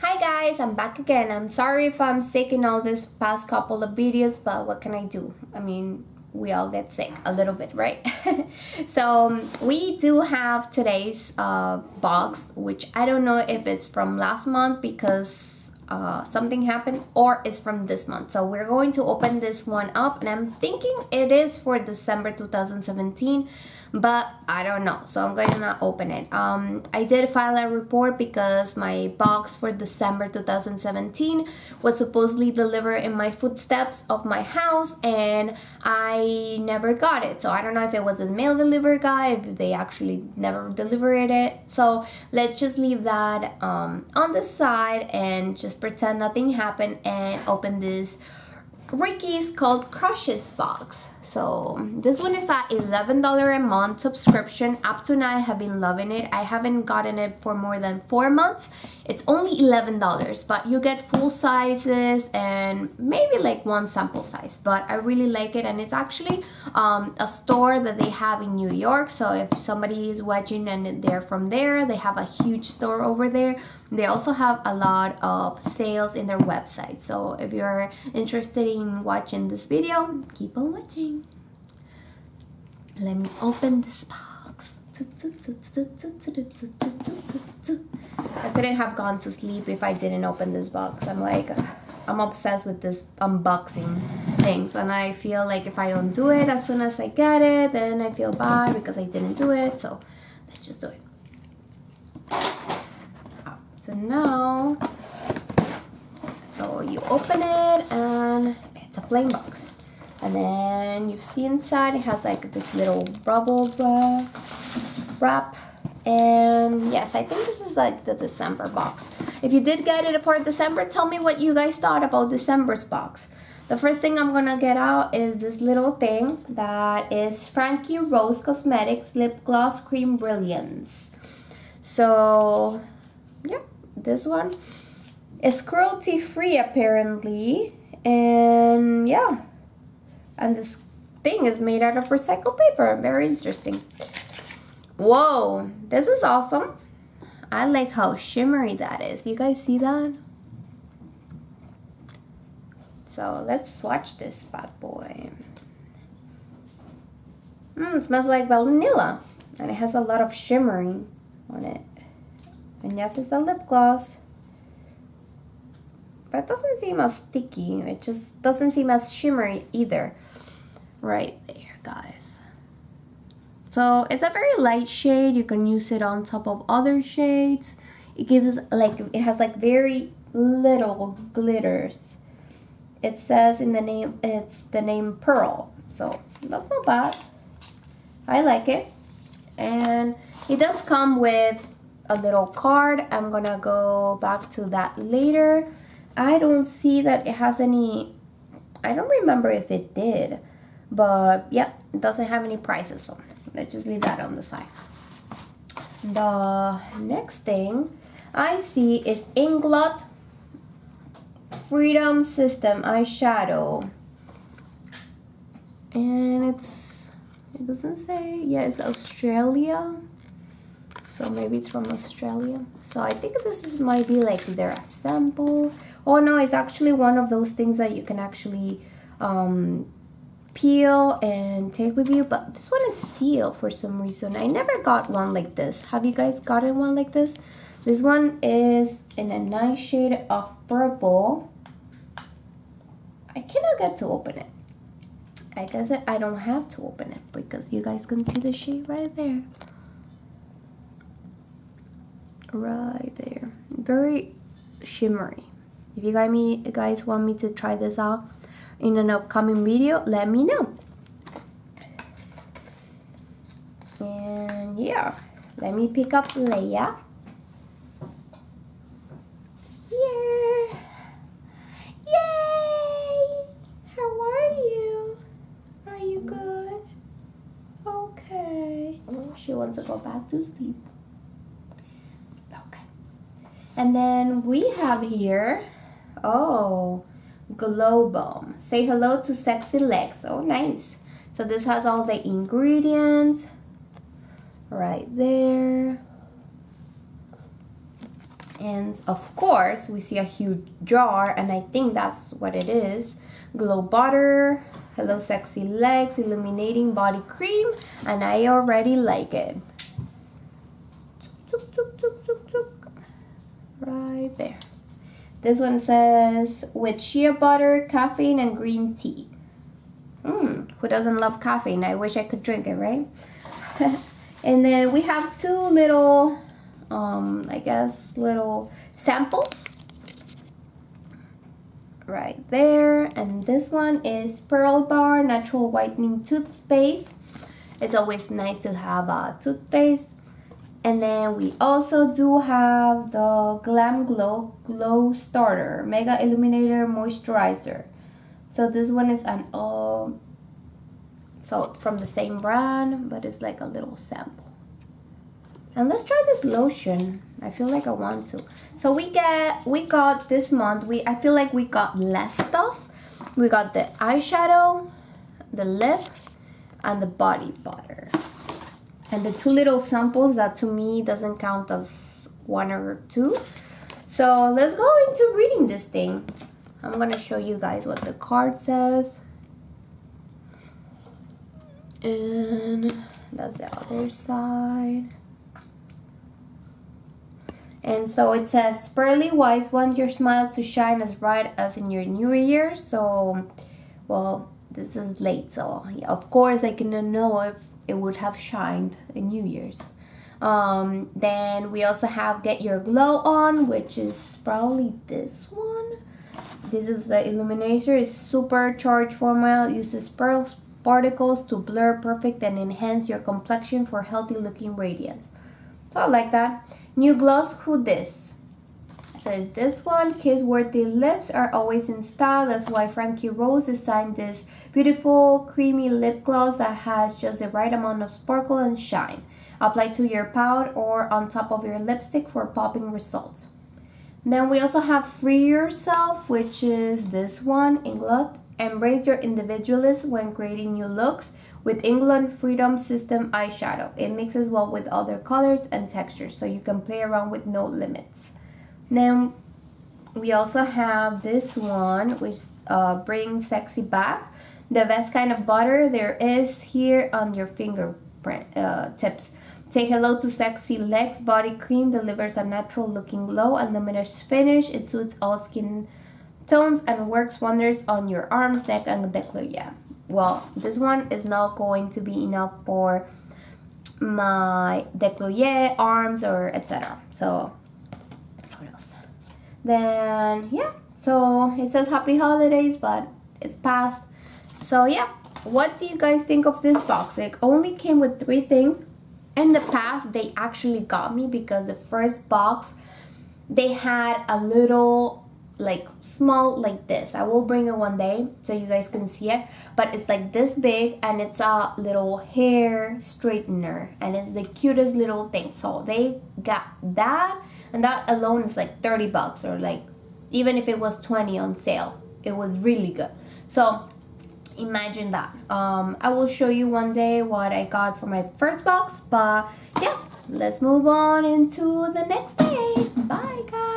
Hi guys, I'm back again. I'm sorry if I'm sick in all this past couple of videos, but what can I do? I mean, we all get sick a little bit, right? So we do have today's box, which I don't know if it's from last month because something happened, or it's from this month. So we're going to open this one up, and I'm thinking it is for December 2017, but I don't know, so I'm going to not open it. I did file a report because my box for December 2017 was supposedly delivered in my footsteps of my house, and I never got it. So I don't know if it was a mail delivery guy, if they actually never delivered it. So let's just leave that on the side and just pretend nothing happened and open this Ricky's Called Crushes box. So this one is at $11 a month subscription. Up to now I have been loving it. I haven't gotten it for more than 4 months. It's only $11, but you get full sizes and maybe like one sample size, but I really like it. And it's actually a store that they have in New York. So if somebody is watching and they're from there, they have a huge store over there. They also have a lot of sales in their website. So if you're interested in watching this video, keep on watching. Let me open this box. I couldn't have gone to sleep if I didn't open this box. I'm obsessed with this unboxing things, and I feel like if I don't do it as soon as I get it, then I feel bad because I didn't do it. So let's just do it. So now, so you open it and it's a plain box. And then you see inside it has like this little bubble wrap. And yes, I think this is like the December box. If you did get it for December, tell me what you guys thought about December's box. The first thing I'm gonna get out is this little thing that is Frankie Rose Cosmetics Lip Gloss Cream Brilliance. So yeah, this one is cruelty free apparently, and yeah, and this thing is made out of recycled paper. Very interesting. Whoa, this is awesome. I like how shimmery that is. You guys see that? So let's swatch this bad boy. It smells like vanilla, and it has a lot of shimmering on it. And yes, it's a lip gloss, but it doesn't seem as sticky. It just doesn't seem as shimmery either. Right there, guys. So it's a very light shade. You can use it on top of other shades. It gives like, it has like very little glitters. It says in the name, it's the name Pearl. So that's not bad. I like it. And it does come with a little card. I'm gonna go back to that later. I don't see that it has any, I don't remember if it did, but yep, it doesn't have any prices, so let's just leave that on the side. The next thing I see is Inglot Freedom System eyeshadow, and it doesn't say. Yeah, it's Australia. So maybe it's from Australia. So I think this might be like their sample. Oh no, it's actually one of those things that you can actually peel and take with you. But this one is sealed for some reason. I never got one like this. Have you guys gotten one like this? This one is in a nice shade of purple. I cannot get to open it. I guess I don't have to open it because you guys can see the shade right there. Right there, very shimmery. If you guys want me to try this out in an upcoming video, let me know. And yeah, let me pick up Leia here. Yay! How are you? Are you good? Okay. She wants to go back to sleep. And then we have here, oh, Glow Bomb. Say hello to sexy legs. Oh, nice. So this has all the ingredients right there. And of course, we see a huge jar, and I think that's what it is. Glow Butter, Hello Sexy Legs, Illuminating Body Cream, and I already like it. Right there. This one says, with shea butter, caffeine, and green tea. Who doesn't love caffeine? I wish I could drink it, right? And then we have two little, I guess, little samples. Right there. And this one is Pearl Bar Natural Whitening Toothpaste. It's always nice to have a toothpaste. And then we also do have the Glam Glow Glow Starter Mega Illuminator Moisturizer. So this one is an so from the same brand, but it's like a little sample. And let's try this lotion. I feel like I want to. So we got this month, I feel like we got less stuff. We got the eyeshadow, the lip, and the body butter. And the two little samples that to me doesn't count as one or two. So let's go into reading this thing. I'm gonna show you guys what the card says. And that's the other side. And so it says, Pearly Wise want your smile to shine as bright as in your new year. So, well, this is late. So, yeah, of course, I cannot know if it would have shined in New Year's. Then we also have Get Your Glow On, which is probably this one. This is the illuminator. It's supercharged formula. Uses pearl particles to blur, perfect, and enhance your complexion for healthy looking radiance. So I like that. New gloss, who this? So it's this one. Kiss-worthy lips are always in style. That's why Frankie Rose designed this beautiful creamy lip gloss that has just the right amount of sparkle and shine. Apply to your pout or on top of your lipstick for popping results. Then we also have Free Yourself, which is this one, England. Embrace your individualism when creating new looks with England Freedom System eyeshadow. It mixes well with other colors and textures, so you can play around with no limits. Then we also have this one, which brings sexy back. The best kind of butter there is here on your fingerprint tips. Say hello to Sexy Legs Body Cream. Delivers a natural looking glow and luminous finish. It suits all skin tones and works wonders on your arms, neck, and décolleté. Well, this one is not going to be enough for my décolleté, arms, or etc. So, what else? Then, yeah. So, it says Happy Holidays, but it's past. So, yeah. What do you guys think of this box? It only came with 3 things. In the past, they actually got me because the first box, they had a little like small like this. I will bring it one day so you guys can see it, but it's like this big and it's a little hair straightener and it's the cutest little thing. So they got that, and that alone is like 30 bucks, or like even if it was 20 on sale, it was really good. So imagine that. I will show you one day what I got for my first box, but yeah, let's move on into the next day. Bye guys.